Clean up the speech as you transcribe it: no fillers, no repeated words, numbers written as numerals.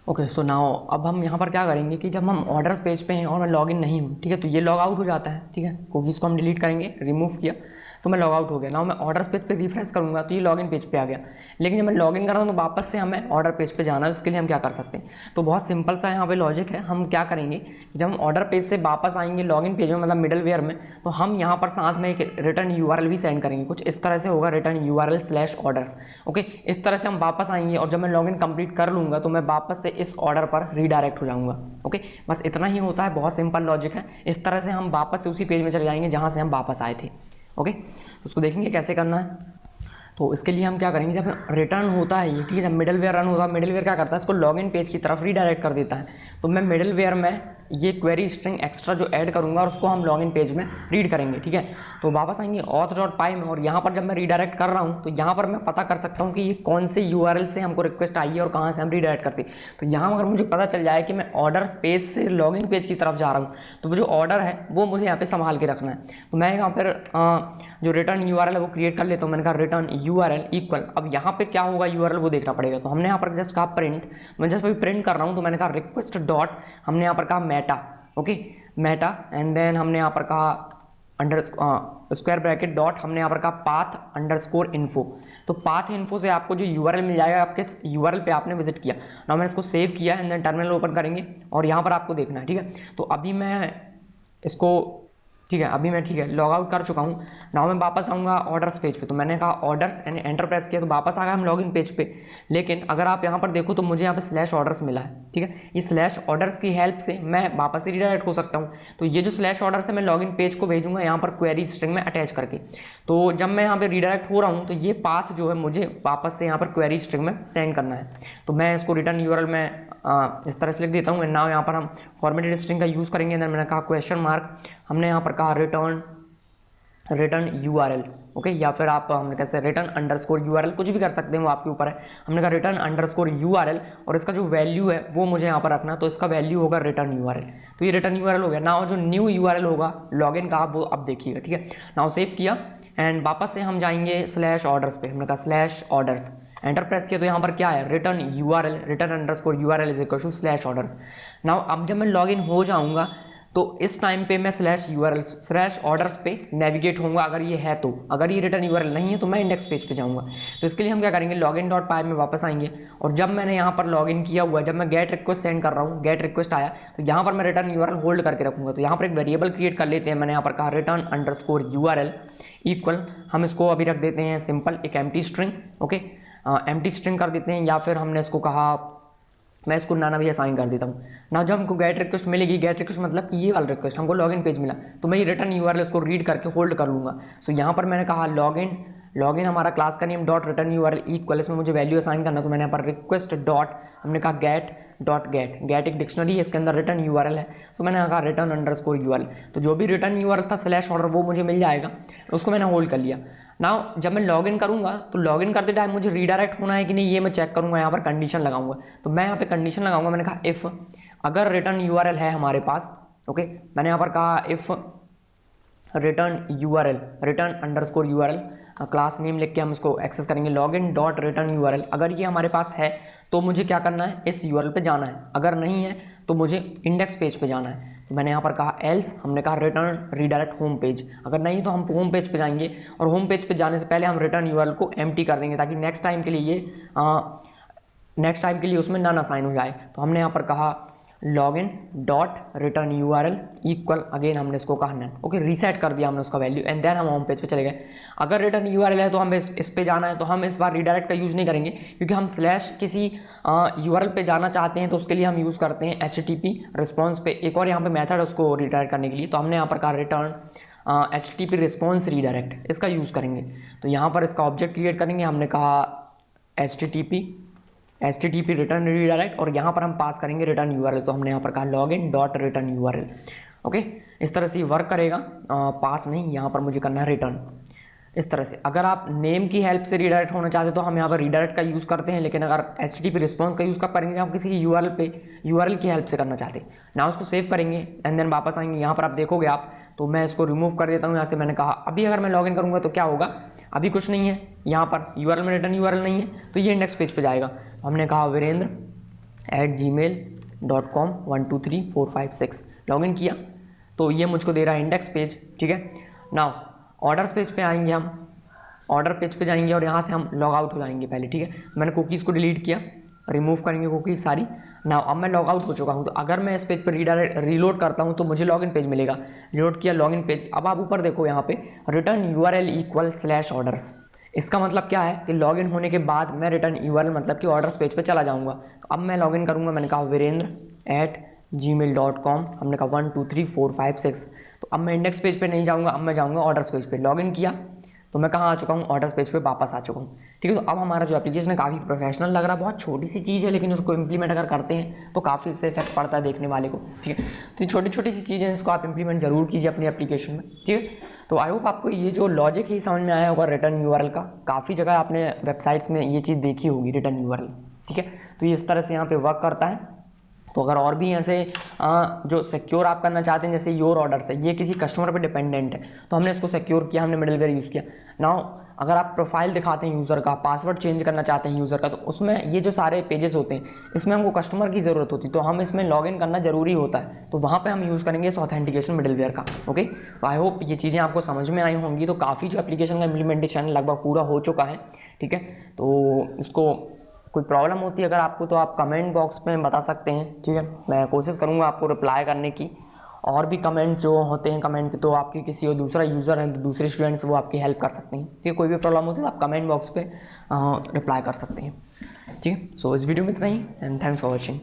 Okay, so now अब हम यहाँ पर क्या करेंगे कि जब हम ऑर्डर्स पेज पे हैं और मैं लॉगिन नहीं हूँ, ठीक है, तो ये लॉग आउट हो जाता है, ठीक है, कुकीज़ को हम डिलीट करेंगे, रिमूव किया तो मैं लॉग आउट हो गया। नाउ मैं ऑर्डर्स पेज पे रिफ्रेश करूँगा तो ये लॉगिन पेज पे आ गया। लेकिन जब मैं लॉगिन कर रहा हूँ तो वापस से हमें ऑर्डर पेज पे जाना है, उसके लिए हम क्या कर सकते हैं, तो बहुत सिंपल सा यहाँ पे लॉजिक है। हम क्या करेंगे, जब हम ऑर्डर पेज से वापस आएंगे लॉगिन पेज में, मतलब मिडलवेयर में, तो हम यहाँ पर साथ में एक रिटर्न यूआरएल भी सेंड करेंगे। कुछ इस तरह से होगा, रिटर्न URL/orders। ओके, इस तरह से हम वापस आएंगे और जब मैं लॉगिन कंप्लीट कर लूँगा तो मैं वापस से इस ऑर्डर पर रीडायरेक्ट हो जाऊँगा। ओके, बस इतना ही होता है, बहुत सिंपल लॉजिक है। इस तरह से हम वापस से उसी पेज में चले जाएंगे जहाँ से हम वापस आए थे। ओके, उसको देखेंगे कैसे करना है। तो इसके लिए हम क्या करेंगे, जब रिटर्न होता है ये, ठीक है, जब मिडलवेयर रन होता है, मिडलवेयर क्या करता है, इसको लॉगिन पेज की तरफ रीडायरेक्ट कर देता है। तो मैं मिडलवेयर में ये क्वेरी स्ट्रिंग एक्स्ट्रा जो ऐड करूँगा और उसको हम लॉगिन पेज में रीड करेंगे, ठीक है। तो वापस आएंगे auth.py में और यहाँ पर जब मैं रीडायरेक्ट कर रहा हूँ तो यहाँ पर मैं पता कर सकता हूँ कि ये कौन से URL से हमको रिक्वेस्ट आई है और कहाँ से हम रीडायरेक्ट करते हैं। तो यहाँ अगर मुझे पता चल जाए कि मैं ऑर्डर पेज से लॉगिन पेज की तरफ जा रहा हूँ तो वो जो ऑर्डर है वो मुझे यहाँ पे संभाल के रखना है। तो मैं यहाँ पर जो रिटर्न URL है वो क्रिएट कर लेता हूँ। मैंने कहा रिटर्न URL इक्वल, अब यहाँ पे क्या होगा URL वो देखना पड़ेगा। तो हमने यहाँ पर जस्ट कहा प्रिंट, मैं जस्ट अभी प्रिंट कर रहा हूँ तो मैंने कहा रिक्वेस्ट डॉट, हमने यहाँ पर कहा meta, okay meta, and then हमने यहाँ पर कहा अंडर स्क्वायर ब्रैकेट डॉट, हमने यहाँ पर कहा पाथ अंडरस्कोर इन्फो। तो पाथ इन्फो से आपको जो URL मिल जाएगा आपके URL पे आपने विजिट किया ना। मैंने इसको सेव किया एंड देन टर्मिनल ओपन करेंगे और यहाँ पर आपको देखना है, ठीक है। तो अभी मैं इसको, ठीक है, अभी मैं, ठीक है, लॉग आउट कर चुका हूँ। नाउ मैं वापस आऊँगा ऑर्डर्स पेज पे। तो मैंने कहा ऑर्डर्स एंड एंटर प्रेस किया तो वापस आ गया हम लॉगिन पेज पे। लेकिन अगर आप यहाँ पर देखो तो मुझे यहाँ पे /orders मिला है, ठीक है। ये /orders की हेल्प से मैं वापस से रीडायरेक्ट हो सकता हूँ। तो ये जो /orders है मैं लॉगिन पेज को भेजूंगा यहाँ पर क्वेरी स्ट्रिंग में अटैच करके। तो जब मैं यहाँ पर रीडायरेक्ट हो रहा हूँ तो ये पाथ जो है मुझे वापस से यहाँ पर क्वेरी स्ट्रिंग में सेंड करना है। तो मैं इसको रिटर्न URL में इस तरह से लिख देता हूँ। नाउ यहाँ पर हम फॉर्मेटेड स्ट्रिंग का यूज़ करेंगे। मैंने कहा क्वेश्चन मार्क, हमने यहाँ पर कहा रिटर्न URL, ओके, या फिर आप हमने कैसे रिटर्न अंडरस्कोर URL, कुछ भी कर सकते हैं, वो आपके ऊपर है। हमने कहा रिटर्न अंडरस्कोर URL और इसका जो वैल्यू है वो मुझे यहाँ पर रखना, तो इसका वैल्यू होगा रिटर्न URL। तो ये रिटर्न URL हो गया। नाउ जो न्यू URL होगा लॉगिन का वो अब देखिएगा, ठीक है। नाउ सेव किया एंड वापस से हम जाएंगे /orders पे। हमने कहा /orders, एंटर प्रेस किया तो यहाँ पर क्या है, return URL, return underscore URL is equal to /orders। Now अब जब मैं लॉगिन हो जाऊँगा तो इस टाइम पे मैं /orders पे नेविगेट होऊंगा अगर ये है तो। अगर ये रिटर्न URL नहीं है तो मैं इंडेक्स पेज पे जाऊंगा। तो इसके लिए हम क्या करेंगे, login.py में वापस आएंगे और जब मैंने यहाँ पर लॉगिन किया हुआ है, जब मैं गेट रिक्वेस्ट सेंड कर रहा हूँ, गेट रिक्वेस्ट आया तो यहाँ पर मैं रिटर्न URL होल्ड करके रखूंगा। तो यहाँ पर एक वेरिएबल क्रिएट कर लेते हैं। मैंने यहाँ पर कहा रिटर्न अंडरस्कोर URL इक्वल, हम इसको अभी रख देते हैं सिंपल एक empty string, okay, empty string कर देते हैं। या फिर हमने इसको कहा, मैं इसको नाना भी असाइन कर देता हूँ ना। जब हमको गेट रिक्वेस्ट मिलेगी, गेट रिक्वेस्ट मतलब कि ये वाला रिक्वेस्ट हमको लॉगिन पेज मिला, तो मैं ये रिटर्न URL उसको रीड करके होल्ड कर लूँगा। सो यहाँ पर मैंने कहा लॉगिन हमारा क्लास का name dot return URL equal, इसमें मुझे वैल्यू असाइन करना। तो मैंने यहाँ पर रिक्वेस्ट डॉट, हमने कहा गेट एक डिक्शनरी है, इसके अंदर रिटर्न URL है। तो मैंने कहा रिटर्न अंडरस्कोर URL। तो जो भी रिटर्न URL था /order वो मुझे मिल जाएगा, उसको मैंने होल्ड कर लिया। नाउ जब मैं लॉगिन करूंगा तो लॉगिन करते टाइम मुझे रीडायरेक्ट होना है कि नहीं ये मैं चेक करूंगा। यहाँ पर कंडीशन लगाऊंगा। तो मैं यहाँ पे कंडीशन लगाऊंगा। मैंने कहा इफ़, अगर रिटर्न URL है हमारे पास, ओके, मैंने यहाँ पर कहा if return URL, return underscore URL, class name लिख के हम इसको एक्सेस करेंगे लॉगिन डॉट रिटर्न URL। अगर ये हमारे पास है तो मुझे क्या करना है, इस URL पे जाना है। अगर नहीं है तो मुझे इंडेक्स पेज पे जाना है। तो मैंने यहाँ पर कहा एल्स, हमने कहा रिटर्न रीडायरेक्ट होम पेज। अगर नहीं तो हम होम पेज पे जाएंगे और होम पेज पे जाने से पहले हम रिटर्न URL को एम्प्टी कर देंगे ताकि नेक्स्ट टाइम के लिए उसमें नन असाइन हो जाए। तो हमने यहाँ पर कहा login dot return URL equal, again हमने इसको कहा नन, ओके, रीसेट कर दिया हमने उसका वैल्यू एंड देन हम होम पेज पे चले गए। अगर रिटर्न URL है तो हम इस पे जाना है, तो हम इस बार रीडायरेक्ट का यूज़ नहीं करेंगे क्योंकि हम किसी URL पे जाना चाहते हैं, तो उसके लिए हम यूज़ करते हैं HTTP रिस्पॉन्स पे। एक और यहाँ पे मेथड है उसको रीडायरेक्ट करने के लिए। तो हमने यहाँ पर कहा रिटर्न HTTP रिस्पॉन्स रीडायरेक्ट, इसका यूज़ करेंगे। तो यहाँ पर इसका ऑब्जेक्ट क्रिएट करेंगे। हमने कहा HTTP रिटर्न रीडायरेक्ट और यहाँ पर हम पास करेंगे रिटर्न URL। तो हमने यहाँ पर कहा login dot return URL, okay, इस तरह से वर्क करेगा। पास नहीं, यहाँ पर मुझे करना है रिटर्न, इस तरह से। अगर आप नेम की हेल्प से रीडायरेक्ट होना चाहते तो हम यहाँ पर रीडायरेक्ट का यूज़ करते हैं, लेकिन अगर HTTP रिस्पॉन्स का यूज़ कब करेंगे, आप किसी URL की हेल्प से करना चाहते हैं ना। उसको सेव करेंगे एंड देन वापस आएंगे। यहाँ पर आप देखोगे आप, तो मैं इसको रिमूव कर देता हूँ यहाँ से। मैंने कहा अभी अगर मैं लॉगिन करूँगा तो क्या होगा, अभी कुछ नहीं है यहाँ पर URL में, रिटर्न URL नहीं है, तो ये इंडेक्स पेज पे जाएगा। हमने कहा वीरेंद्र @gmail.com 123456 लॉगिन किया तो ये मुझको दे रहा है इंडेक्स पेज, ठीक है। नाउ ऑर्डर्स पेज पे आएंगे, हम ऑर्डर पेज पे जाएंगे और यहाँ से हम लॉग आउट हो जाएंगे पहले, ठीक है। मैंने कुकीज़ को डिलीट किया, रिमूव करेंगे कुकीज़ सारी। नाउ अब मैं लॉग आउट हो चुका हूँ, तो अगर मैं इस पेज पर रीलोड करता हूँ तो मुझे लॉगिन पेज मिलेगा। रीलोड किया, लॉगिन पेज। अब आप ऊपर देखो यहाँ पे रिटर्न URL = ऑर्डर्स। इसका मतलब क्या है कि लॉगिन होने के बाद मैं रिटर्न URL मतलब कि ऑर्डर्स पेज पे चला जाऊँगा। तो अब मैं लॉगिन करूँगा, मैंने कहा virendra@gmail.com, हमने कहा 1 2 3 4 5 6। तो अब मैं इंडेक्स पेज पे नहीं जाऊँगा, अब मैं जाऊँगा ऑर्डर्स पेज पे। लॉगिन किया तो मैं कहाँ आ चुका हूँ, ऑर्डर्स पेज पे वापस आ चुका हूँ, ठीक है। तो अब हमारा जो एप्लीकेशन है काफ़ी प्रोफेशनल लग रहा है। बहुत छोटी सी चीज़ है लेकिन उसको इंप्लीमेंट अगर करते हैं तो काफ़ी इससे इफेक्ट पड़ता है देखने वाले को, ठीक है। तो ये छोटी छोटी सी चीज़ें, इसको आप इंप्लीमेंट जरूर कीजिए अपनी एप्लीकेशन में, ठीक है। तो आई होप आपको ये जो लॉजिक ही समझ में आया होगा रिटर्न URL का। काफ़ी जगह आपने वेबसाइट्स में ये चीज़ देखी होगी रिटर्न URL, ठीक है। तो ये इस तरह से यहाँ पे वर्क करता है। तो अगर और भी ऐसे जो सिक्योर आप करना चाहते हैं, जैसे योर ऑर्डर्स है, ये किसी कस्टमर पे डिपेंडेंट है, तो हमने इसको सिक्योर किया, हमने मिडलवेयर यूज़ किया। नाउ अगर आप प्रोफाइल दिखाते हैं यूज़र का, पासवर्ड चेंज करना चाहते हैं यूज़र का, तो उसमें ये जो सारे पेजेस होते हैं इसमें हमको कस्टमर की ज़रूरत होती है, तो हम इसमें लॉगिन करना ज़रूरी होता है। तो वहाँ पे हम यूज़ करेंगे इस ऑथेंटिकेशन मिडलवेयर का, ओके। तो आई होप ये चीज़ें आपको समझ में आई होंगी। तो काफ़ी जो एप्लीकेशन का इम्प्लीमेंटेशन लगभग पूरा हो चुका है, ठीक है। तो इसको कोई प्रॉब्लम होती है अगर आपको, तो आप कमेंट बॉक्स में बता सकते हैं, ठीक है। मैं कोशिश करूँगा आपको रिप्लाई करने की। और भी कमेंट्स जो होते हैं कमेंट पे, तो आपकी किसी और दूसरा यूज़र है, दूसरे स्टूडेंट्स वो आपकी हेल्प कर सकते हैं, ठीक है। कोई भी प्रॉब्लम होती है तो आप कमेंट बॉक्स पे रिप्लाई कर सकते हैं, ठीक है। सो इस वीडियो में इतना ही, एंड थैंक्स फॉर वॉचिंग।